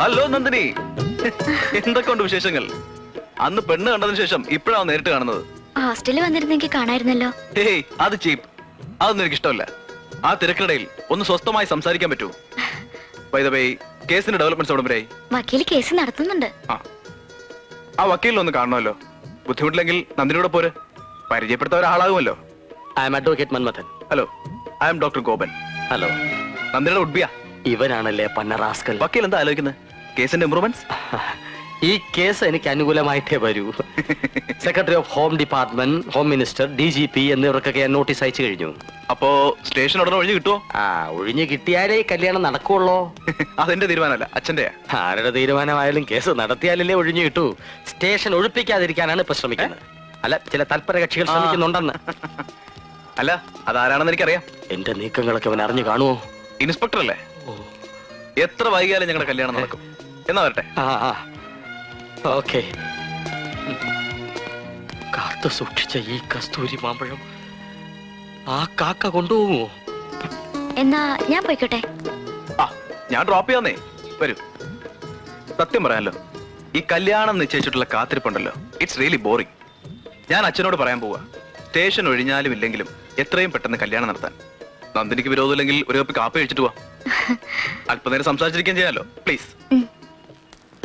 Hello Nandini, എന്തൊക്കെയുണ്ട് വിശേഷങ്ങൾ? അന്ന് പെണ്ണ് കണ്ടതിന് ശേഷം ഇപ്പോഴാണ് നേരിട്ട് കാണുന്നത്. ഹോസ്റ്റലിൽ വന്നിരുന്നെങ്കിൽ കാണായിരുന്നല്ലോ. ഏയ് അത് ചീപ്പ്, അതൊന്നും എനിക്ക് ഇഷ്ടമല്ല. ആ തിരക്കിടയിൽ ഒന്ന് സ്വസ്ഥമായി സംസാരിക്കാൻ പറ്റൂ? ബൈ ദ വേ, കേസിന്റെ ഡെവലപ്മെന്റ്സ് എവിടെ വരെയായി? വക്കീല് കേസ് നടത്തുന്നുണ്ട്. ആ വക്കീലിനൊന്ന് കാണണമല്ലോ. ബുദ്ധിമുട്ടില്ലെങ്കിൽ നന്ദിനിയുടെ പോര്, പരിചയപ്പെടുത്ത ഒരാളാകുമല്ലോ. I am advocate Manmadhan. Hello, I am doctor Gopan. Hello. നന്ദിനിയുടെ ഉഡ്ബിയ. ഇവനാണല്ലേ പന്നറാസ്കൽ. വക്കീൽ എന്താ ആലോചിക്കുന്നത്? കേസിന്റെ ഇംപ്രൂവ്മെന്റ്സ്? ഈ കേസ് എനിക്ക് അനുകൂലമായിട്ടേ വരൂ. Secretary of home department, home minister, DGP എന്നിവർക്കൊക്കെ ഞാൻ നോട്ടീസ് അയച്ചു കഴിഞ്ഞു. അപ്പോ സ്റ്റേഷൻ ഉടനെ ഒഴിഞ്ഞു കിട്ടുമോ? ഒഴിഞ്ഞു കിട്ടിയാലേ കല്യാണം നടക്കുള്ളോ? അതെന്റെ തീരുമാനമല്ല, അച്ഛന്റെ. ആരുടെ തീരുമാനമായാലും കേസ് നടത്തിയാലല്ലേ ഒഴിഞ്ഞു കിട്ടൂ. സ്റ്റേഷൻ ഒഴിപ്പിക്കാതിരിക്കാനാണ് ഇപ്പൊ ശ്രമിക്കുന്നത്. അല്ല, ചില തൽപര കക്ഷികൾ ശ്രമിക്കുന്നുണ്ടെന്ന്. അല്ല, അതാരാണെന്ന് എനിക്കറിയാം. എന്റെ നീക്കങ്ങളൊക്കെ അവൻ അറിഞ്ഞു കാണുമോ? ഇൻസ്പെക്ടർ അല്ലേ? എത്ര വൈകിയാലും ഞങ്ങളുടെ കല്യാണം നടക്കും. എന്നാ വരട്ടെ. ഓക്കെ. കാത്തു സൂക്ഷിച്ച ഈ കസ്തൂരി മാമ്പഴം ആ കാക്ക കൊണ്ടുപോകുമോ? എന്നാ ഞാൻ പോയിക്കോട്ടെ. ഞാൻ ഡ്രോപ്പ് ചെയ്യാന്നേ. വരൂ. സത്യം പറയാലോ, ഈ കല്യാണം നിശ്ചയിച്ചിട്ടുള്ള കാത്തിരിപ്പുണ്ടല്ലോ, ഇറ്റ്സ് റിയലി ബോറിംഗ്. ഞാൻ അച്ഛനോട് പറയാൻ പോവാ, സ്റ്റേഷൻ ഒഴിഞ്ഞാലും ഇല്ലെങ്കിലും എത്രയും പെട്ടെന്ന് കല്യാണം നടത്താൻ. നന്ദിനിക്ക് വിരോധമില്ലെങ്കിൽ ഒരു കപ്പ് കാപ്പി കഴിച്ചിട്ട് പോവാ. അല്പനേരം സംസാരിച്ചിരിക്കാൻ ചെയ്യാലോ, പ്ലീസ്.